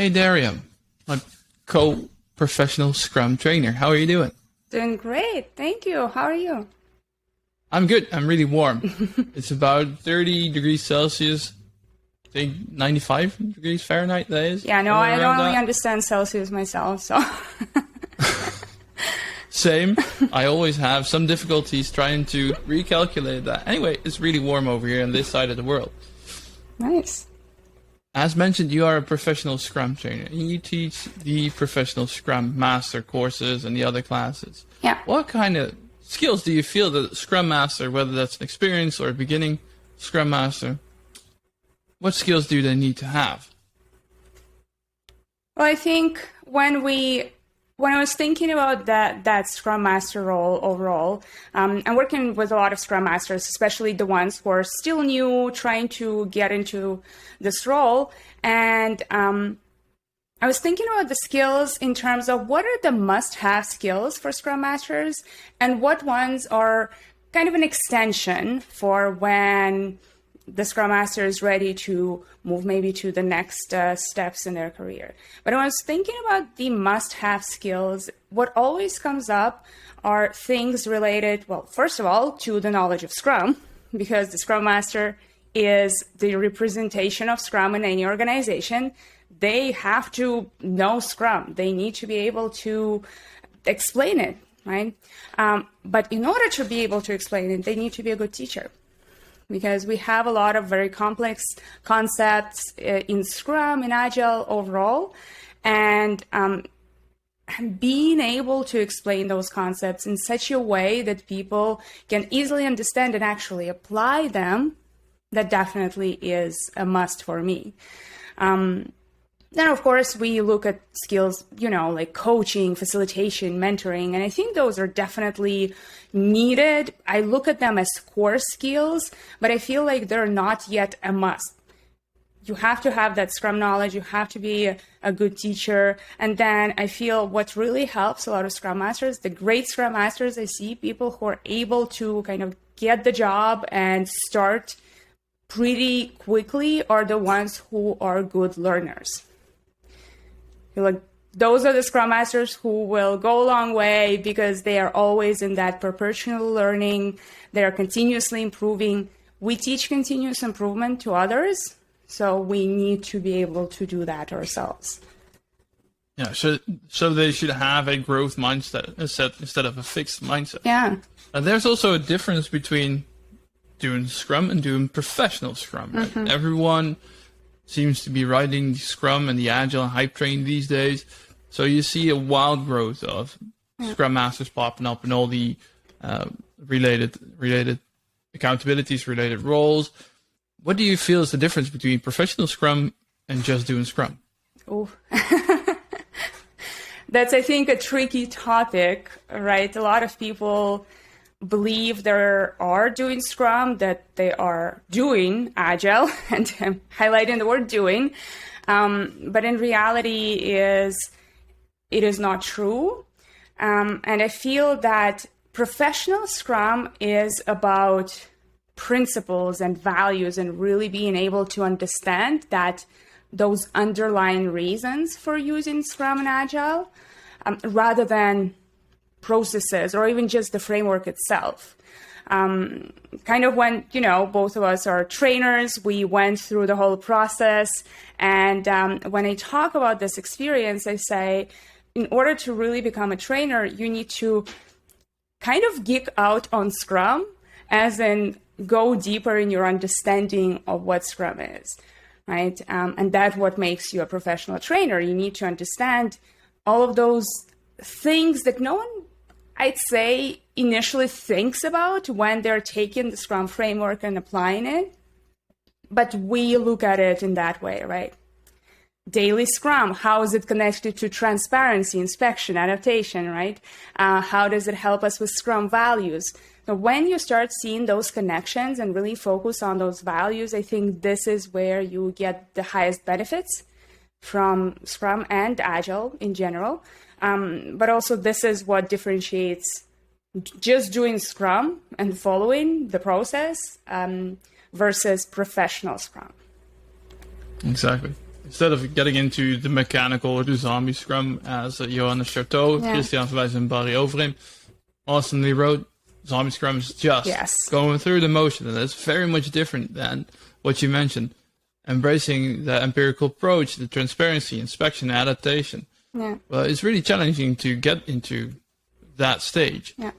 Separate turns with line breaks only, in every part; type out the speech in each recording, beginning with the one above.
Hey, Daria, my co-professional Scrum trainer. How are you doing?
Doing great. Thank you. How are you?
I'm good. I'm really warm. It's about 30 degrees Celsius. I think 95 degrees Fahrenheit, that is.
Yeah, no, I don't really understand Celsius myself, so.
Same. I always have some difficulties trying to recalculate that. Anyway, it's really warm over here on this side of the world.
Nice.
As mentioned, you are a professional Scrum trainer, and you teach the professional Scrum Master courses and the other classes.
Yeah.
What kind of skills do you feel that Scrum Master, whether that's an experienced or a beginning Scrum Master, what skills do they need to have?
Well, I think when I was thinking about that Scrum Master role overall, I'm working with a lot of Scrum Masters, especially the ones who are still new, trying to get into this role. And I was thinking about the skills in terms of what are the must-have skills for Scrum Masters and what ones are kind of an extension for when the Scrum Master is ready to move maybe to the next steps in their career. But when I was thinking about the must-have skills, what always comes up are things related, well, first of all, to the knowledge of Scrum, because the Scrum Master is the representation of Scrum in any organization. They have to know Scrum. They need to be able to explain it, right? But in order to be able to explain it, they need to be a good teacher, because we have a lot of very complex concepts in Scrum, in Agile overall, and being able to explain those concepts in such a way that people can easily understand and actually apply them, that definitely is a must for me. Then, of course, we look at skills, like coaching, facilitation, mentoring, and I think those are definitely needed. I look at them as core skills, but I feel like they're not yet a must. You have to have that Scrum knowledge, you have to be a good teacher, and then I feel what really helps a lot of Scrum Masters, the great Scrum Masters I see, people who are able to kind of get the job and start pretty quickly, are the ones who are good learners. Like, those are the Scrum Masters who will go a long way because they are always in that perpetual learning. They are continuously improving. We teach continuous improvement to others, so we need to be able to do that ourselves.
Yeah, so they should have a growth mindset instead of a fixed mindset.
Yeah.
And there's also a difference between doing Scrum and doing professional Scrum. Right? Mm-hmm. Everyone seems to be riding the Scrum and the Agile and hype train these days. So you see a wild growth of Scrum Masters popping up in all the related accountabilities, related roles. What do you feel is the difference between professional Scrum and just doing Scrum?
Oh, that's, I think, a tricky topic, right? A lot of people believe they are doing Scrum, that they are doing Agile, and I'm highlighting the word doing, but in reality it is not true. And I feel that professional Scrum is about principles and values and really being able to understand that those underlying reasons for using Scrum and Agile, rather than processes or even just the framework itself. Kind of when, both of us are trainers, we went through the whole process. And when I talk about this experience, I say, in order to really become a trainer, you need to kind of geek out on Scrum, as in go deeper in your understanding of what Scrum is, right? And that's what makes you a professional trainer. You need to understand all of those things that no one, I'd say, initially thinks about when they're taking the Scrum framework and applying it. But we look at it in that way, right? Daily Scrum, how is it connected to transparency, inspection, adaptation, right? How does it help us with Scrum values? So when you start seeing those connections and really focus on those values, I think this is where you get the highest benefits from Scrum and Agile in general. But also this is what differentiates just doing Scrum and following the process versus professional Scrum.
Exactly. instead of getting into the mechanical or the zombie scrum, as Johannes Charteau, Christian Verwijs and Barry Overeem awesomely wrote, zombie scrum is just going through the motion, and that's very much different than what you mentioned, embracing the empirical approach, the transparency, inspection, adaptation.
Yeah.
Well, it's really challenging to get into that stage.
Yeah.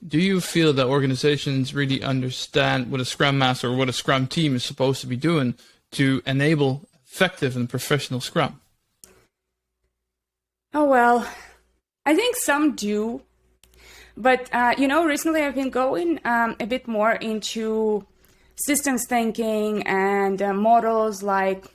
Do you feel that organizations really understand what a Scrum Master or what a Scrum team is supposed to be doing to enable effective and professional Scrum?
Oh, well, I think some do. But, recently I've been going a bit more into systems thinking and models like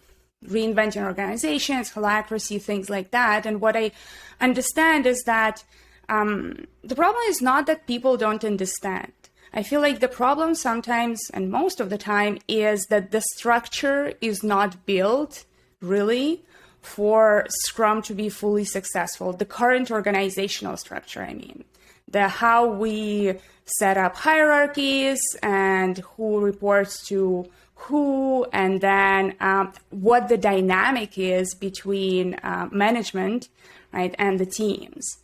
reinventing organizations, holacracy, things like that. And what I understand is that the problem is not that people don't understand. I feel like the problem sometimes, and most of the time, is that the structure is not built really for Scrum to be fully successful. The current organizational structure, I mean. How we set up hierarchies and who reports to who, and then what the dynamic is between management, right, and the teams.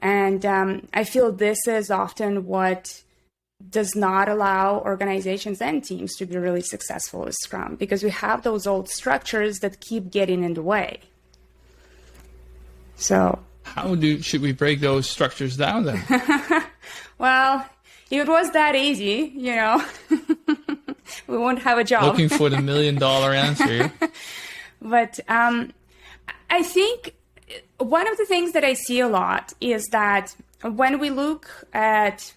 And I feel this is often what does not allow organizations and teams to be really successful with Scrum, because we have those old structures that keep getting in the way. So
how should we break those structures down then?
Well, if it was that easy, we won't have a job.
Looking for the $1 million answer.
But I think one of the things that I see a lot is that when we look at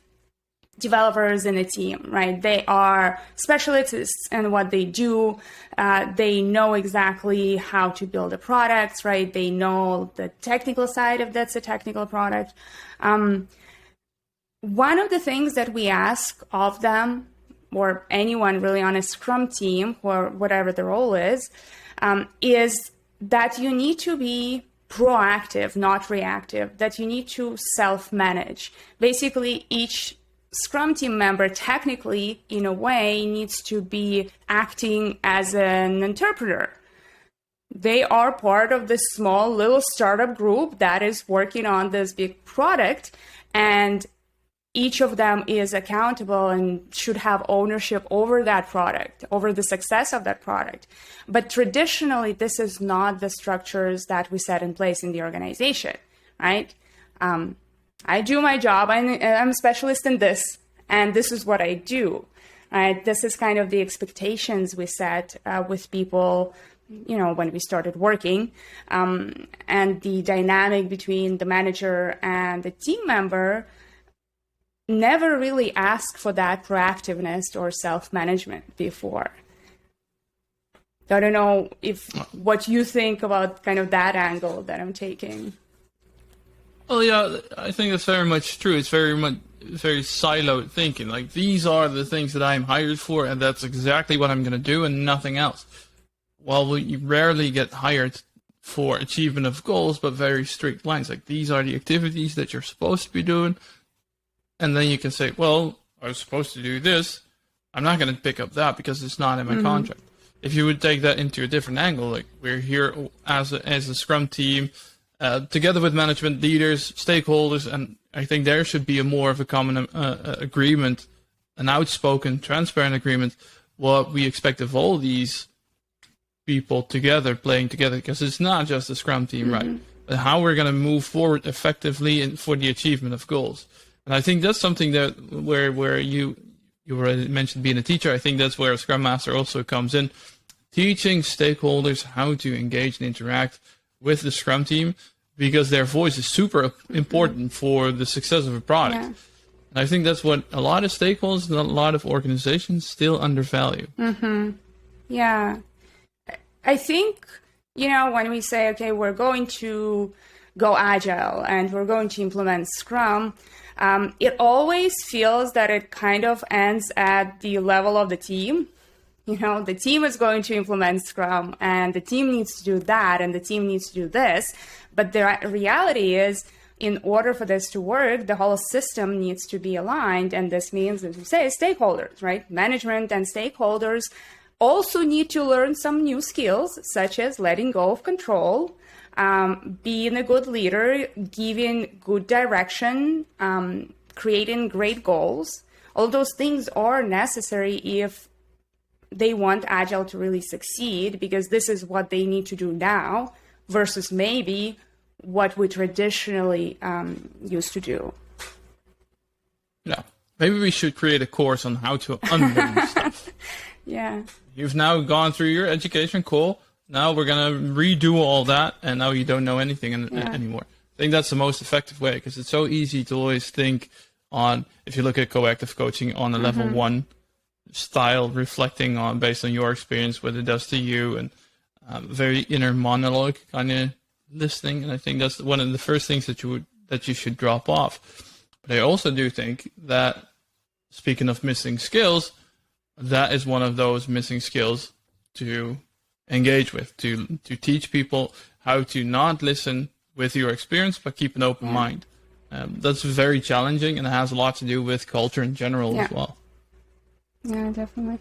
developers in a team, right, they are specialists in what they do. They know exactly how to build a product, right? They know the technical side of that's a technical product. One of the things that we ask of them, or anyone really on a Scrum team, or whatever the role is that you need to be proactive, not reactive, that you need to self-manage. Basically, each Scrum team member technically, in a way, needs to be acting as an interpreter. They are part of this small little startup group that is working on this big product, and each of them is accountable and should have ownership over that product, over the success of that product. But traditionally, this is not the structures that we set in place in the organization, right? I do my job. I'm a specialist in this, and this is what I do. Right? This is kind of the expectations we set with people, when we started working, and the dynamic between the manager and the team member never really asked for that proactiveness or self-management before. I don't know what you think about kind of that angle that I'm taking.
Well, yeah, I think that's very much true. It's very siloed thinking. Like, these are the things that I'm hired for, and that's exactly what I'm going to do and nothing else. Well, we rarely get hired for achievement of goals, but very strict lines. Like, these are the activities that you're supposed to be doing. And then you can say, well, I was supposed to do this. I'm not going to pick up that because it's not in my contract. If you would take that into a different angle, like, we're here as a Scrum team, together with management, leaders, stakeholders, and I think there should be more of a common agreement, an outspoken, transparent agreement, what we expect of all these people together, playing together, because it's not just a Scrum team, right? But how we're going to move forward effectively for the achievement of goals. And I think that's something that where you already mentioned being a teacher. I think that's where a Scrum Master also comes in, teaching stakeholders how to engage and interact with the Scrum team, because their voice is super important for the success of a product. Yeah. And I think that's what a lot of stakeholders and a lot of organizations still undervalue.
Yeah. I think, when we say, okay, we're going to go agile and we're going to implement Scrum, it always feels that it kind of ends at the level of the team. The team is going to implement Scrum, and the team needs to do that, and the team needs to do this. But the reality is, in order for this to work, the whole system needs to be aligned. And this means, as you say, stakeholders, right? Management and stakeholders also need to learn some new skills, such as letting go of control, being a good leader, giving good direction, creating great goals. All those things are necessary if they want Agile to really succeed, because this is what they need to do now versus maybe what we traditionally used to do.
Yeah. Maybe we should create a course on how to unlearn stuff.
Yeah.
You've now gone through your education, cool. Now we're going to redo all that, and now you don't know anything anymore. I think that's the most effective way, because it's so easy to always think on, if you look at coactive coaching, on a level 1 style, reflecting on based on your experience, what it does to you, and very inner monologue kind of listening. And I think that's one of the first things that you should drop off. But I also do think that, speaking of missing skills, that is one of those missing skills to engage with, to teach people how to not listen with your experience, but keep an open mind. That's very challenging, and it has a lot to do with culture in general as well.
Yeah, definitely.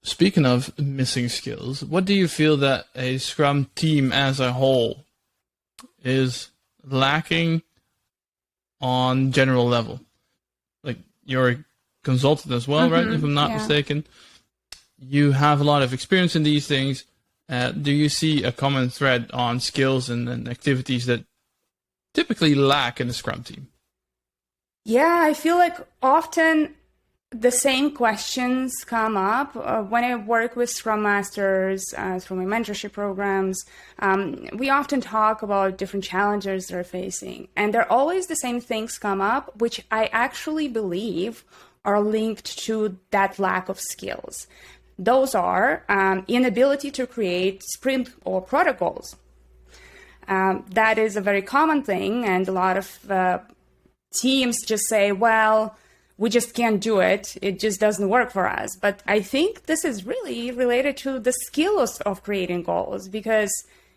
Speaking of missing skills, what do you feel that a Scrum team as a whole is lacking on general level? Like, you're a consultant as well, right? If I'm not mistaken. You have a lot of experience in these things. Do you see a common thread on skills and activities that typically lack in a Scrum team?
Yeah, I feel like often the same questions come up when I work with Scrum Masters through my mentorship programs. We often talk about different challenges they're facing, and they're always the same things come up, which I actually believe are linked to that lack of skills. Those are inability to create sprint or product goals. That is a very common thing, and a lot of teams just say, well, we just can't do it. It just doesn't work for us. But I think this is really related to the skills of creating goals, because,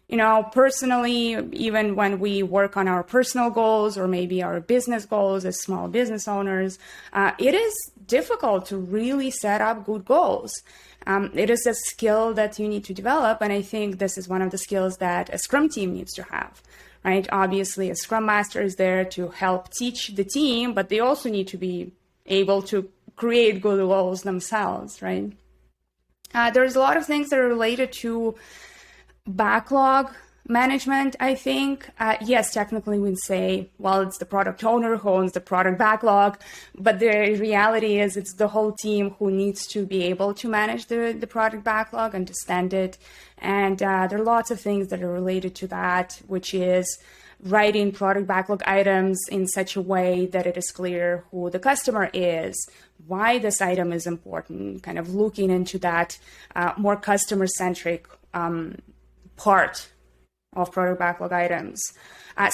you know, personally, even when we work on our personal goals or maybe our business goals as small business owners, it is difficult to really set up good goals. It is a skill that you need to develop, and I think this is one of the skills that a Scrum team needs to have, right? Obviously, a Scrum Master is there to help teach the team, but they also need to be able to create good goals themselves, right? There's a lot of things that are related to backlog management, I think. Yes, technically we'd say, well, it's the product owner who owns the product backlog, but the reality is it's the whole team who needs to be able to manage the product backlog, understand it. And there are lots of things that are related to that, which is writing product backlog items in such a way that it is clear who the customer is, why this item is important, kind of looking into that more customer-centric part of product backlog items,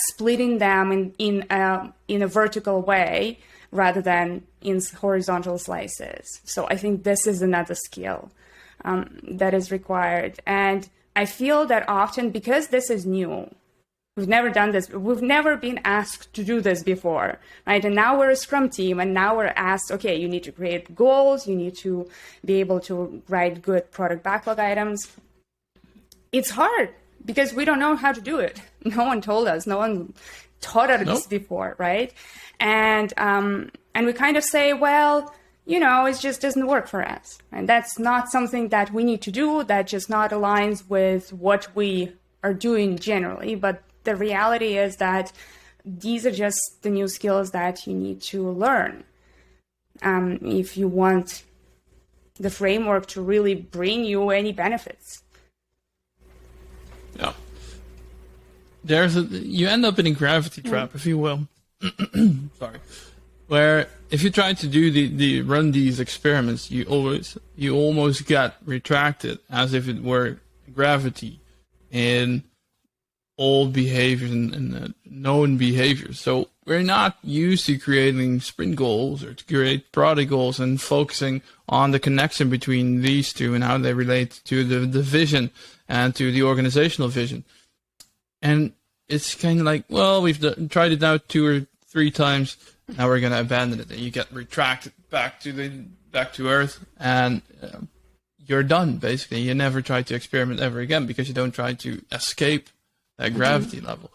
splitting them in a vertical way rather than in horizontal slices. So I think this is another skill that is required. And I feel that often, because this is new, we've never done this. We've never been asked to do this before, right? And now we're a Scrum team, and now we're asked, okay, you need to create goals. You need to be able to write good product backlog items. It's hard because we don't know how to do it. No one told us. No one taught us this before, right? And we kind of say, well, you know, it just doesn't work for us. And that's not something that we need to do. That just not aligns with what we are doing generally. But the reality is that these are just the new skills that you need to learn if you want the framework to really bring you any benefits.
Yeah. You end up in a gravity trap, if you will. Sorry. Where if you try to run these experiments, you almost get retracted as if it were gravity in old behaviors and known behaviors. So we're not used to creating sprint goals or to create product goals and focusing on the connection between these two and how they relate to the vision and to the organizational vision. And it's kind of like, well, we've tried it out 2 or 3 times. Now we're going to abandon it, and you get retracted back to earth, and you're done, basically. You never try to experiment ever again because you don't try to escape that gravity level.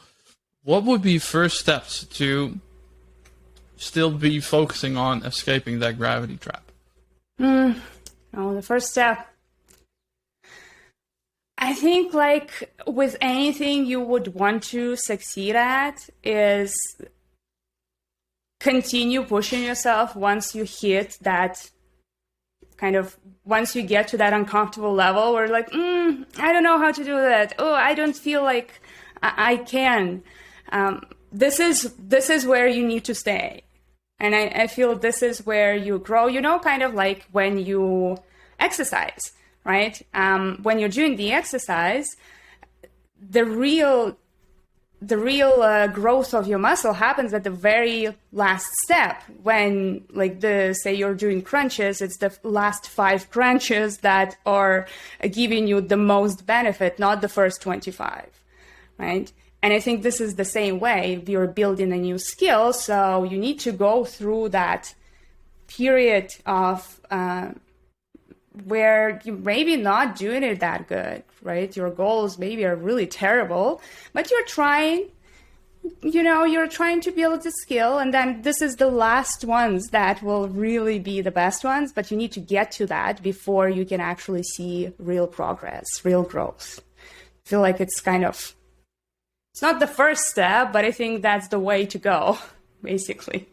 What would be first steps to still be focusing on escaping that gravity trap?
The first step, I think, like with anything you would want to succeed at, is continue pushing yourself once you hit that once you get to that uncomfortable level where like, I don't know how to do that. Oh, I don't feel like I can. This is where you need to stay. And I feel this is where you grow, kind of like when you exercise, right? When you're doing the exercise, the real growth of your muscle happens at the very last step. When, like, say you're doing crunches, it's the last 5 crunches that are giving you the most benefit, not the first 25, right? And I think this is the same way. You're building a new skill, so you need to go through that period of where you're maybe not doing it that good, right? Your goals maybe are really terrible, but you're trying, you're trying to build the skill, and then this is the last ones that will really be the best ones, but you need to get to that before you can actually see real progress, real growth. I feel like it's not the first step, but I think that's the way to go, basically.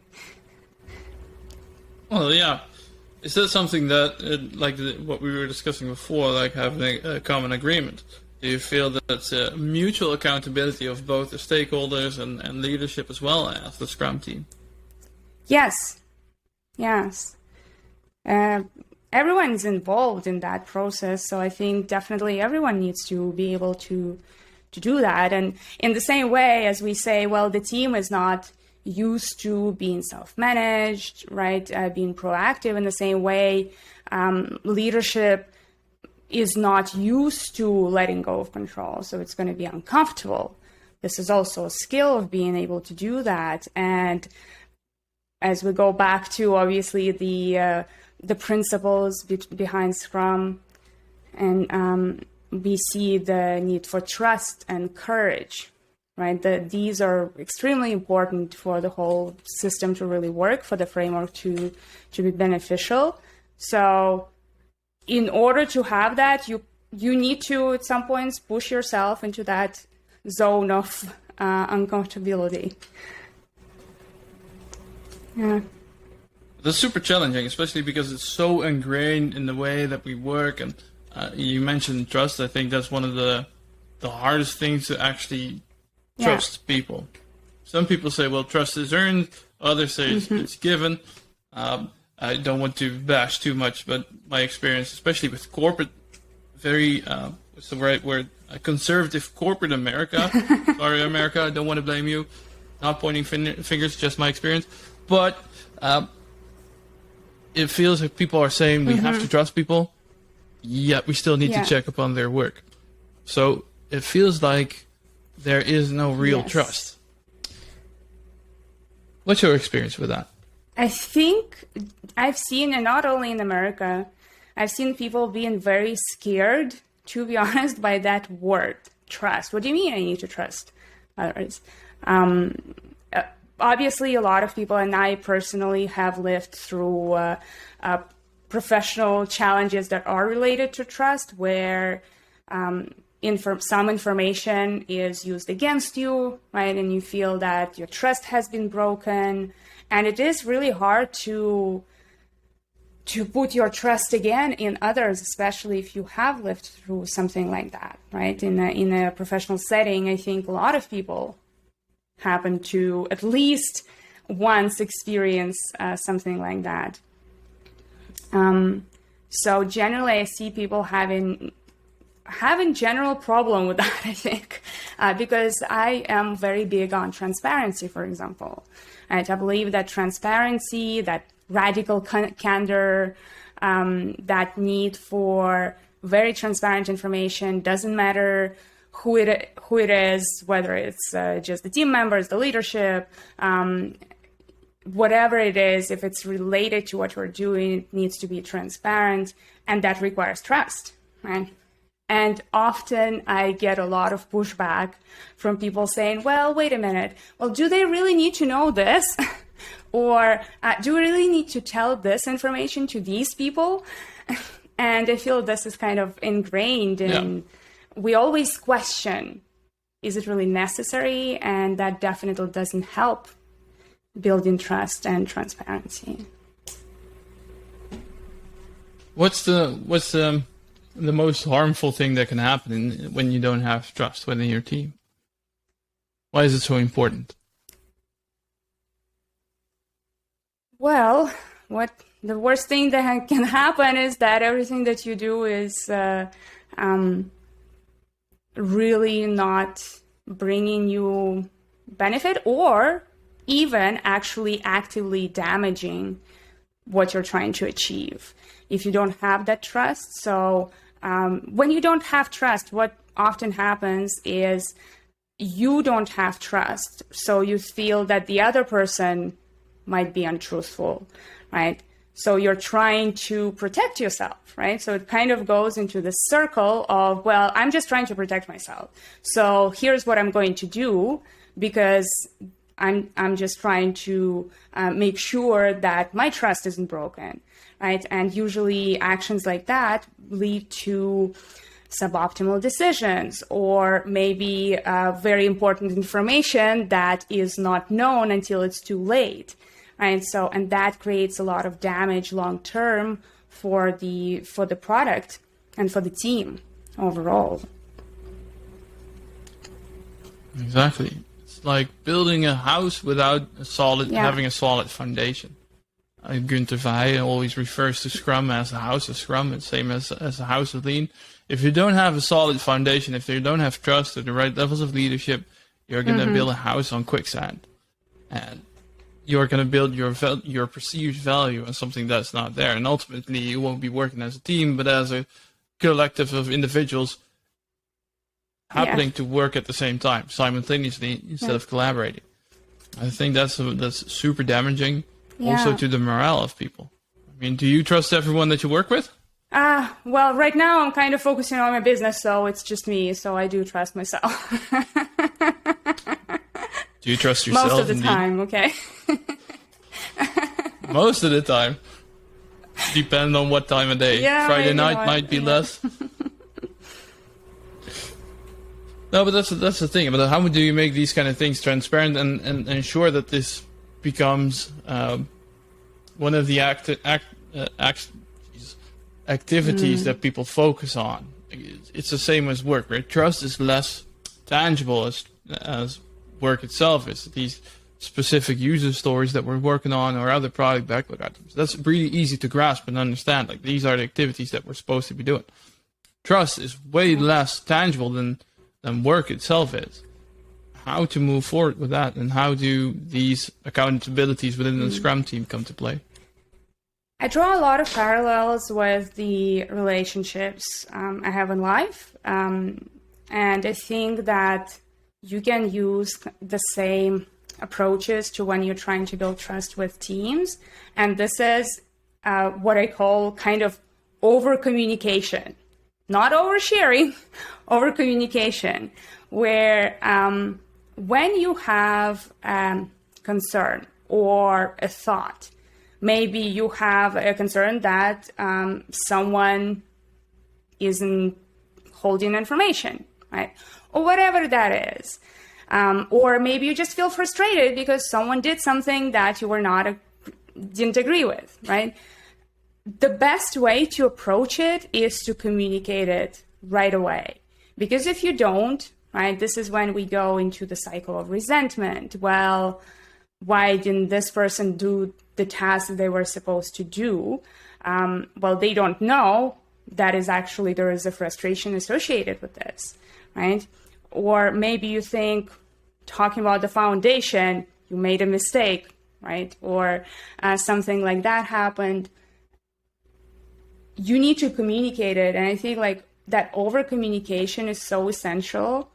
Well, yeah. Is that something that, what we were discussing before, like having a common agreement? Do you feel that it's a mutual accountability of both the stakeholders and leadership as well as the Scrum team?
Yes. Everyone's involved in that process, so I think definitely everyone needs to be able to do that. And in the same way as we say, well, the team is not used to being self-managed, right? Being proactive in the same way, leadership is not used to letting go of control. So it's going to be uncomfortable. This is also a skill of being able to do that. And as we go back to, obviously, the principles behind Scrum, and we see the need for trust and courage, right? These are extremely important for the whole system to really work, for the framework to be beneficial. So in order to have that, you need to, at some points, push yourself into that zone of uncomfortability. Yeah.
That's super challenging, especially because it's so ingrained in the way that we work. And you mentioned trust. I think that's one of the hardest things to actually trust people. Some people say, well, trust is earned. Others say it's given. I don't want to bash too much, but my experience, especially with corporate, very, what's the right word? Conservative corporate America. Sorry, America, I don't want to blame you. Not pointing fingers, just my experience. But it feels like people are saying we have to trust people, yet we still need to check upon their work. So it feels like there is no real trust. What's your experience with that?
I think I've seen, and not only in America, I've seen people being very scared, to be honest, by that word, trust. What do you mean I need to trust others? Obviously, a lot of people, and I personally have lived through professional challenges that are related to trust, where some information is used against you, right? And you feel that your trust has been broken. And it is really hard to put your trust again in others, especially if you have lived through something like that, right? In a professional setting, I think a lot of people happen to at least once experience something like that. So generally, I see people having general problem with that, I think, because I am very big on transparency, for example. Right? I believe that transparency, that radical candor, that need for very transparent information, doesn't matter who it is, whether it's just the team members, the leadership, whatever it is, if it's related to what we're doing, it needs to be transparent. And that requires trust, right? And often I get a lot of pushback from people saying, well, wait a minute. Well, do they really need to know this? Or do we really need to tell this information to these people? And I feel this is kind of ingrained in, we always question, is it really necessary? And that definitely doesn't help building trust and transparency.
What's the most harmful thing that can happen when you don't have trust within your team? Why is it so important?
Well, what the worst thing that can happen is that everything that you do is really not bringing you benefit, or even actually actively damaging what you're trying to achieve if you don't have that trust. So when you don't have trust, what often happens is you don't have trust. So you feel that the other person might be untruthful, right? So you're trying to protect yourself, right? So it kind of goes into the circle of, well, I'm just trying to protect myself. So here's what I'm going to do, because I'm just trying to make sure that my trust isn't broken, right? And usually actions like that lead to suboptimal decisions, or maybe very important information that is not known until it's too late, right? So, and that creates a lot of damage long term for the product and for the team overall.
Exactly. It's like building a house without having a solid foundation. Gunther Verheijen always refers to Scrum as a house of Scrum. It's the same as a house of Lean. If you don't have a solid foundation, if you don't have trust or the right levels of leadership, you're going to build a house on quicksand. And you're going to build your perceived value on something that's not there. And ultimately, you won't be working as a team, but as a collective of individuals happening to work at the same time, simultaneously, instead of collaborating. I think that's super damaging, also to the morale of people. I mean, do you trust everyone that you work with?
Well, right now I'm kind of focusing on my business, so it's just me, so I do trust myself.
Do you trust yourself?
Most of the time, okay.
Most of the time. Depends on what time of day.
Yeah,
Friday night might be less. No, but that's the thing. But how do you make these kind of things transparent and ensure that this becomes one of the activities that people focus on? It's the same as work, right? Trust is less tangible as work itself is. These specific user stories that we're working on or other product backlog items. That's really easy to grasp and understand. Like, these are the activities that we're supposed to be doing. Trust is way less tangible than work itself is. How to move forward with that, and how do these accountabilities within the Scrum team come to play?
I draw a lot of parallels with the relationships I have in life. And I think that you can use the same approaches to when you're trying to build trust with teams. And this is what I call kind of over-communication. Not oversharing, over-communication, where when you have concern or a thought, maybe you have a concern that someone isn't holding information, right? Or whatever that is. Or maybe you just feel frustrated because someone did something that you didn't agree with, right? The best way to approach it is to communicate it right away. Because if you don't, right, this is when we go into the cycle of resentment. Well, why didn't this person do the task that they were supposed to do? Well, they don't know that there is a frustration associated with this, right? Or maybe you think, talking about the foundation, you made a mistake, right? Or something like that happened. You need to communicate it. And I think like that over communication is so essential.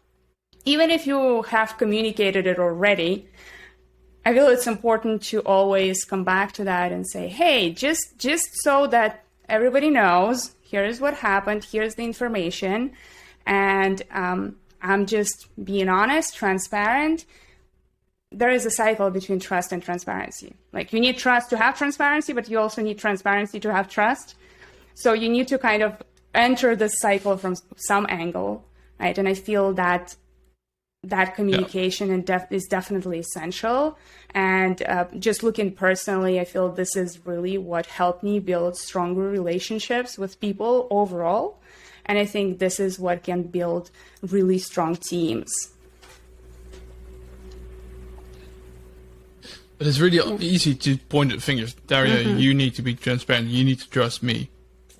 Even if you have communicated it already, I feel it's important to always come back to that and say, hey, just so that everybody knows, here's what happened, here's the information, and I'm just being honest, transparent. There is a cycle between trust and transparency. Like, you need trust to have transparency, but you also need transparency to have trust. So you need to kind of enter this cycle from some angle, right? And I feel that communication is definitely essential. And just looking personally, I feel this is really what helped me build stronger relationships with people overall. And I think this is what can build really strong teams.
But it's really easy to point at fingers. Daria, you need to be transparent. You need to trust me.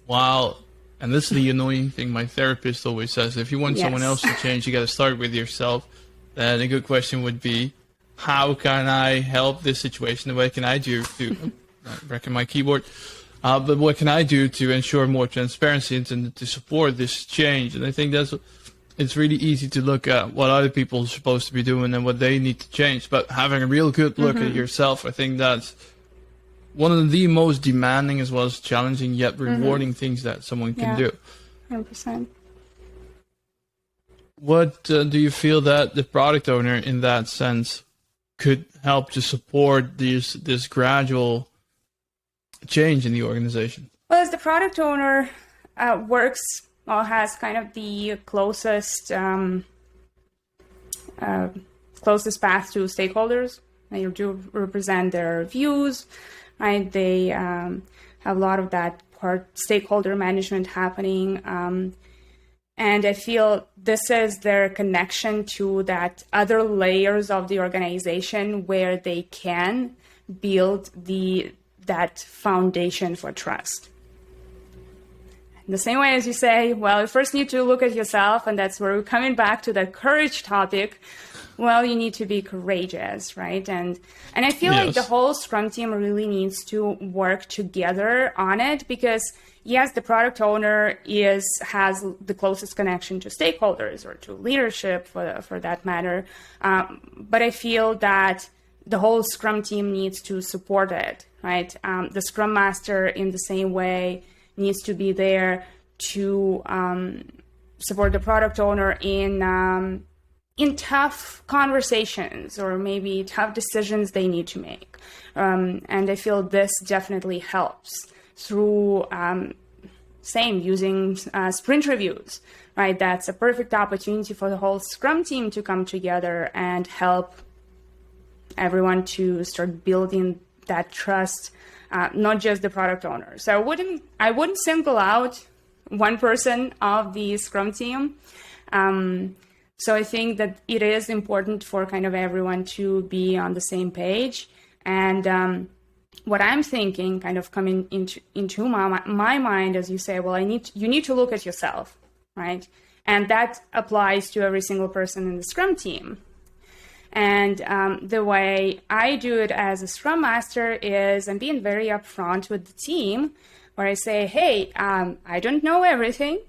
And this is the annoying thing my therapist always says. If you want someone else to change, you got to start with yourself. Then a good question would be, how can I help this situation? What can I do to wrecking my keyboard? But what can I do to ensure more transparency and to support this change? And I think it's really easy to look at what other people are supposed to be doing and what they need to change. But having a real good look at yourself, I think that's one of the most demanding as well as challenging yet rewarding things that someone can do.
100%.
What do you feel that the product owner in that sense could help to support this gradual change in the organization?
Well, as the product owner has kind of the closest path to stakeholders. They do represent their views, right? They have a lot of that stakeholder management happening. And I feel this is their connection to that other layers of the organization where they can build that foundation for trust. In the same way as you say, well, you first need to look at yourself, and that's where we're coming back to that courage topic. Well, you need to be courageous, right? And I feel like the whole Scrum team really needs to work together on it, because yes, the product owner has the closest connection to stakeholders or to leadership for that matter. But I feel that the whole Scrum team needs to support it, right? The Scrum Master in the same way needs to be there to support the product owner in tough conversations or maybe tough decisions they need to make. And I feel this definitely helps through using sprint reviews, right? That's a perfect opportunity for the whole Scrum team to come together and help everyone to start building that trust, not just the product owner. So I wouldn't single out one person of the Scrum team. So I think that it is important for kind of everyone to be on the same page. And what I'm thinking, kind of coming into my mind, as you say, well, you need to look at yourself, right? And that applies to every single person in the Scrum team. And the way I do it as a Scrum Master is I'm being very upfront with the team, where I say, hey, I don't know everything.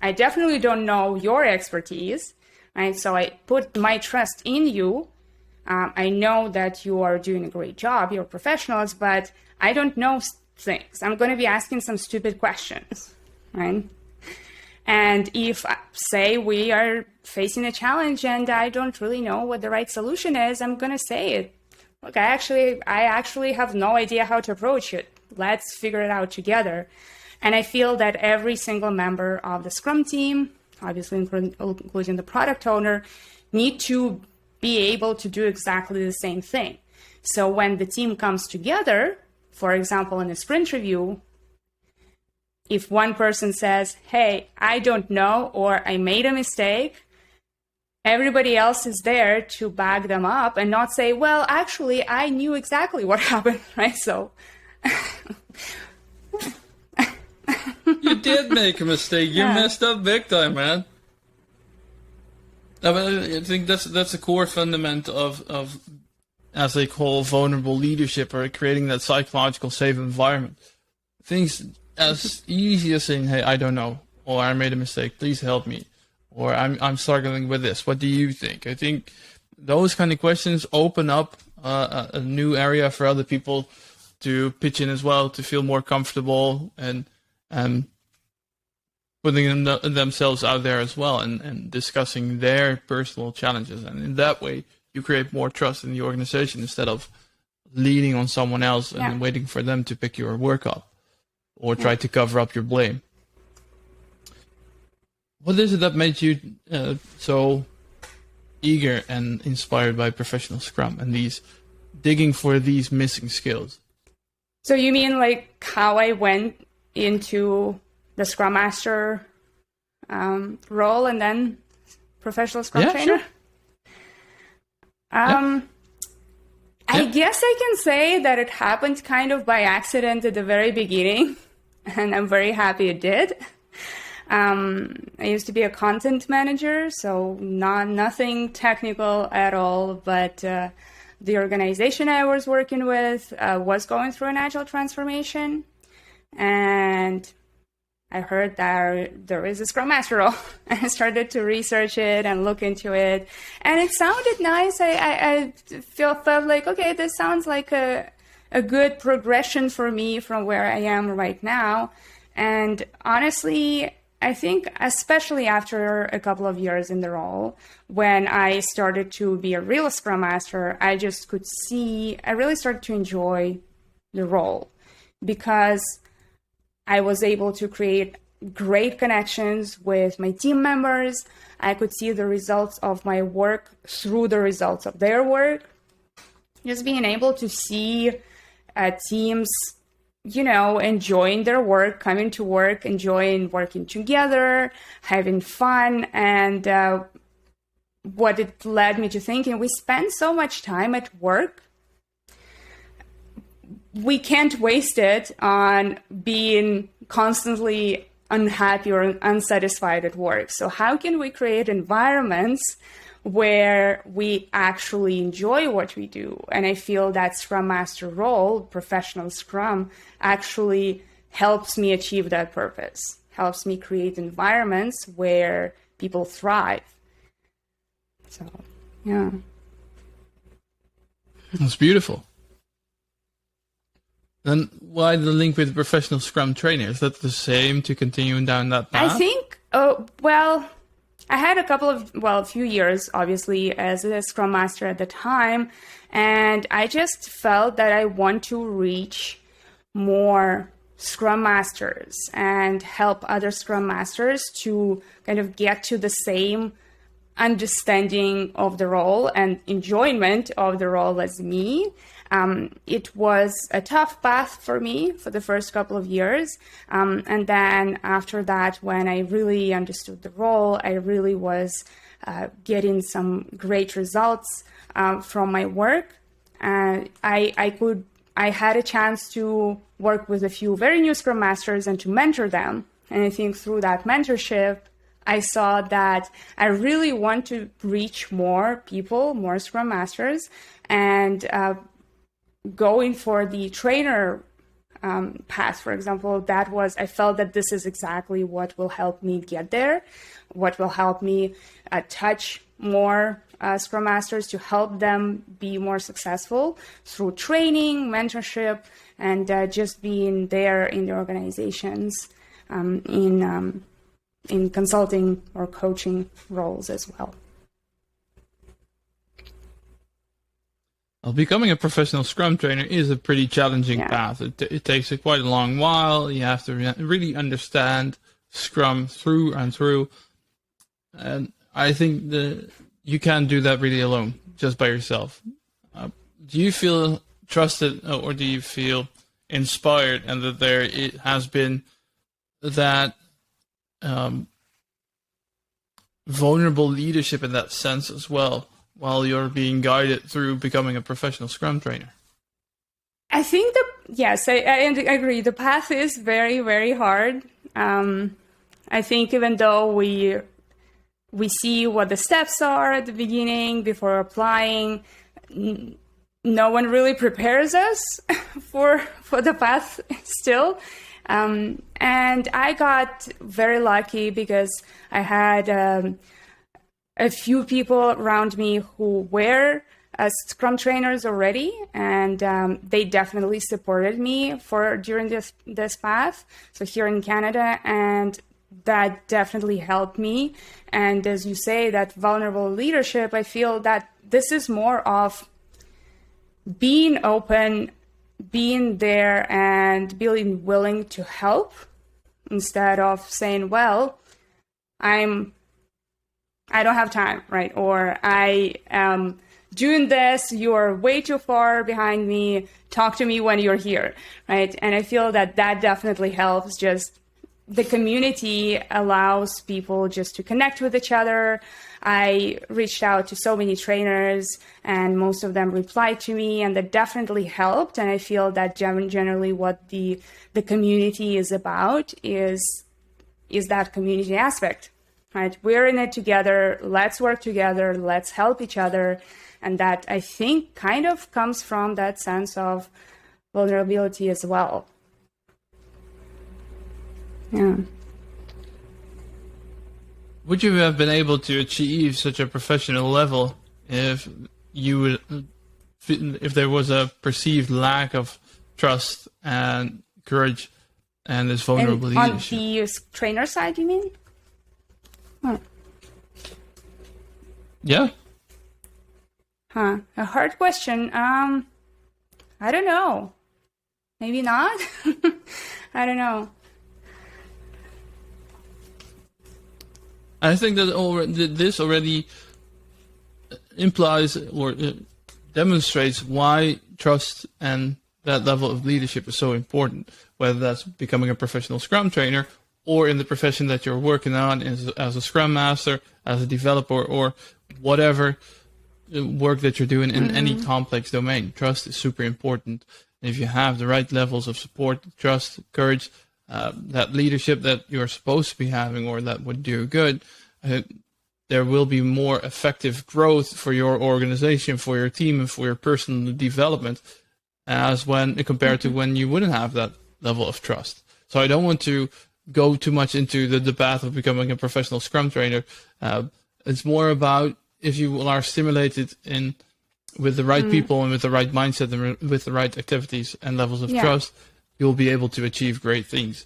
I definitely don't know your expertise, right? So I put my trust in you. I know that you are doing a great job. You're professionals, but I don't know things. I'm going to be asking some stupid questions, right? And if, say, we are facing a challenge and I don't really know what the right solution is, I'm going to say it. Look, I actually have no idea how to approach it. Let's figure it out together. And I feel that every single member of the Scrum team, obviously including the product owner, need to be able to do exactly the same thing. So when the team comes together, for example, in a sprint review, if one person says, hey, I don't know, or I made a mistake, everybody else is there to back them up and not say, well, actually, I knew exactly what happened, right? So
you did make a mistake. You messed up big time, man. I think that's a core fundament of, as they call, vulnerable leadership, or creating that psychological safe environment. Things as easy as saying, hey, I don't know, or I made a mistake, please help me, or I'm struggling with this, what do you think? I think those kind of questions open up a new area for other people to pitch in as well, to feel more comfortable and putting themselves out there as well and discussing their personal challenges. And in that way, you create more trust in the organization instead of leaning on someone else and waiting for them to pick your work up or try to cover up your blame. What is it that made you so eager and inspired by professional Scrum and these digging for these missing skills?
So you mean like how I went into the Scrum Master role and then professional Scrum trainer?
Sure.
I guess I can say that it happened kind of by accident at the very beginning, and I'm very happy it did. I used to be a content manager, so nothing technical at all, but the organization I was working with was going through an agile transformation, and I heard that there is a Scrum Master role. I started to research it and look into it, and it sounded nice. I felt like, okay, this sounds like a good progression for me from where I am right now. And honestly, I think especially after a couple of years in the role, when I started to be a real Scrum Master, I just could see, I really started to enjoy the role because I was able to create great connections with my team members. I could see the results of my work through the results of their work. Just being able to see teams, enjoying their work, coming to work, enjoying working together, having fun. And what it led me to thinking, we spend so much time at work. We can't waste it on being constantly unhappy or unsatisfied at work. So how can we create environments where we actually enjoy what we do? And I feel that Scrum Master role, professional Scrum, actually helps me achieve that purpose, helps me create environments where people thrive. So, yeah.
That's beautiful. Then why the link with professional Scrum trainer? Is that the same to continue down that path?
I think, I had a few years, obviously, as a Scrum Master at the time, and I just felt that I want to reach more Scrum Masters and help other Scrum Masters to kind of get to the same understanding of the role and enjoyment of the role as me. It was a tough path for me for the first couple of years. And then after that, when I really understood the role, I really was getting some great results from my work. I had a chance to work with a few very new Scrum Masters and to mentor them. And I think through that mentorship, I saw that I really want to reach more people, more Scrum Masters, and going for the trainer path, for example, I felt that this is exactly what will help me get there, what will help me touch more Scrum Masters to help them be more successful through training, mentorship, and just being there in the organizations in consulting or coaching roles as well.
Well, becoming a professional Scrum trainer is a pretty challenging path. It takes quite a long while. You have to really understand Scrum through and through. And I think you can't do that really alone, just by yourself. Do you feel trusted or do you feel inspired and that it has been that vulnerable leadership in that sense as well, while you're being guided through becoming a professional Scrum trainer?
I think yes, I agree. The path is very, very hard. I think even though we see what the steps are at the beginning before applying, no one really prepares us for the path still. And I got very lucky because I had a few people around me who were Scrum trainers already, and they definitely supported me during this path. So here in Canada, and that definitely helped me. And as you say, that vulnerable leadership, I feel that this is more of being open, being there, and being willing to help, instead of saying, well, I don't have time, right? Or I am doing this, you're way too far behind me, talk to me when you're here, right? And I feel that definitely helps. Just the community allows people just to connect with each other. I reached out to so many trainers and most of them replied to me, and that definitely helped. And I feel that generally what the community is about is that community aspect, right? We're in it together. Let's work together. Let's help each other. And that, I think, kind of comes from that sense of vulnerability as well. Yeah.
Would you have been able to achieve such a professional level if there was a perceived lack of trust and courage and this vulnerable leadership?
On the trainer side, you mean? Huh.
Yeah.
A hard question. I don't know. Maybe not. I don't know.
I think that this already implies or demonstrates why trust and that level of leadership is so important, whether that's becoming a professional Scrum trainer or in the profession that you're working on as a Scrum Master, as a developer, or whatever work that you're doing in any complex domain. Trust is super important. And if you have the right levels of support, trust, courage, that leadership that you're supposed to be having or that would do good, there will be more effective growth for your organization, for your team, and for your personal development as when compared to when you wouldn't have that level of trust. So I don't want to go too much into the path of becoming a professional Scrum trainer. It's more about if you are stimulated with the right people and with the right mindset and with the right activities and levels of trust, you'll be able to achieve great things.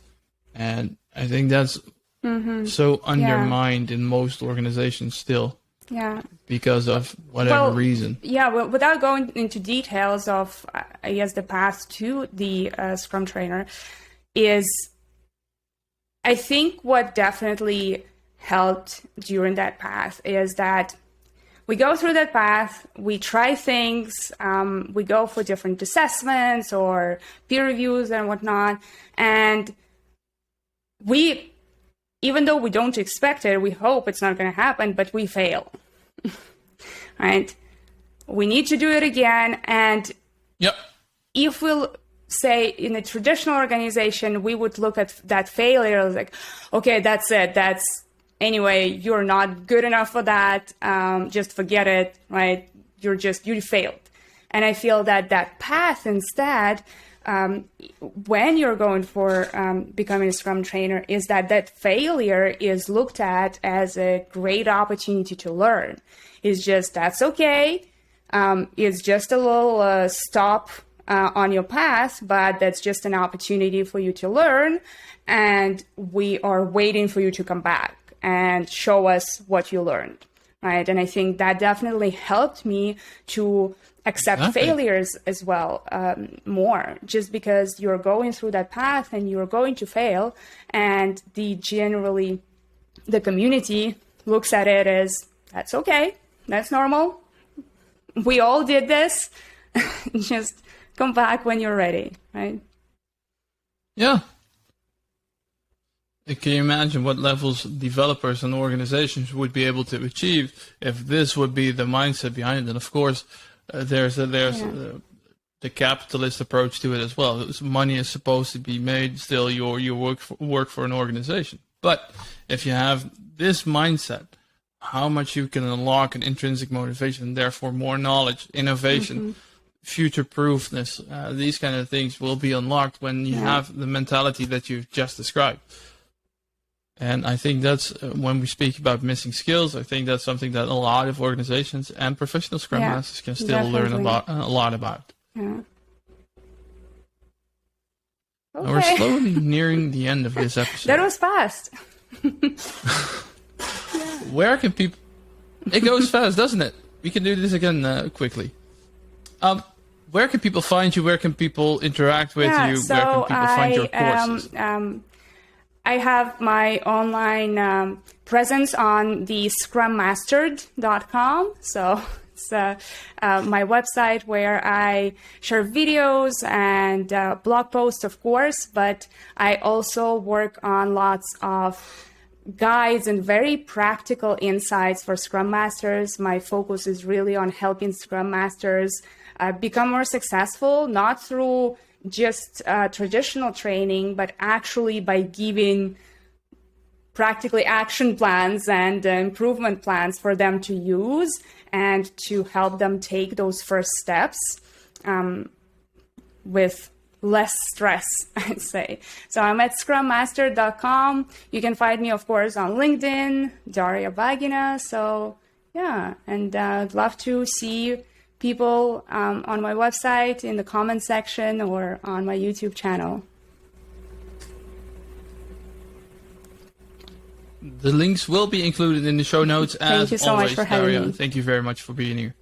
And I think that's so undermined in most organizations still.
Yeah.
Because of whatever reason.
Yeah, well, without going into details of, I guess, the path to the Scrum trainer is, I think what definitely helped during that path is that we go through that path, we try things, we go for different assessments or peer reviews and whatnot, and we, even though we don't expect it, we hope it's not going to happen, but we fail. Right? We need to do it again. And if we'll say in a traditional organization, we would look at that failure as like, okay, that's it. Anyway, you're not good enough for that. Just forget it, right? You failed. And I feel that path instead, when you're going for becoming a Scrum trainer, is that failure is looked at as a great opportunity to learn. It's just, that's okay. It's just a little stop on your path, but that's just an opportunity for you to learn. And we are waiting for you to come back and show us what you learned, right? And I think that definitely helped me to accept failures as well more, just because you're going through that path and you're going to fail, and the community looks at it as, that's okay, that's normal, we all did this, just come back when you're ready, right?
Yeah. Can you imagine what levels developers and organizations would be able to achieve if this would be the mindset behind it? And of course, there's the capitalist approach to it as well. Money is supposed to be made. Still, you work for an organization. But if you have this mindset, how much you can unlock an intrinsic motivation, and therefore more knowledge, innovation, future-proofness, these kind of things will be unlocked when you have the mentality that you've just described. And I think that's when we speak about missing skills, I think that's something that a lot of organizations and professional Scrum Masters can still learn a lot about.
Yeah. Okay.
We're slowly nearing the end of this episode.
That was fast.
Where can people... It goes fast, doesn't it? We can do this again quickly. Where can people find you? Where can people interact with you?
So
where can people find your courses?
I have my online presence on the scrummaster.com. So it's my website where I share videos and blog posts, of course, but I also work on lots of guides and very practical insights for Scrum Masters. My focus is really on helping Scrum Masters become more successful, not through just traditional training, but actually by giving practically action plans and improvement plans for them to use and to help them take those first steps with less stress, I'd say. So I'm at scrummaster.com. You can find me, of course, on LinkedIn, Daria Bagina. So yeah, and I'd love to see people on my website, in the comments section, or on my YouTube channel.
The links will be included in the show notes.
Thank you so
always,
much for having
Daria.
me.
Thank you very much for being here.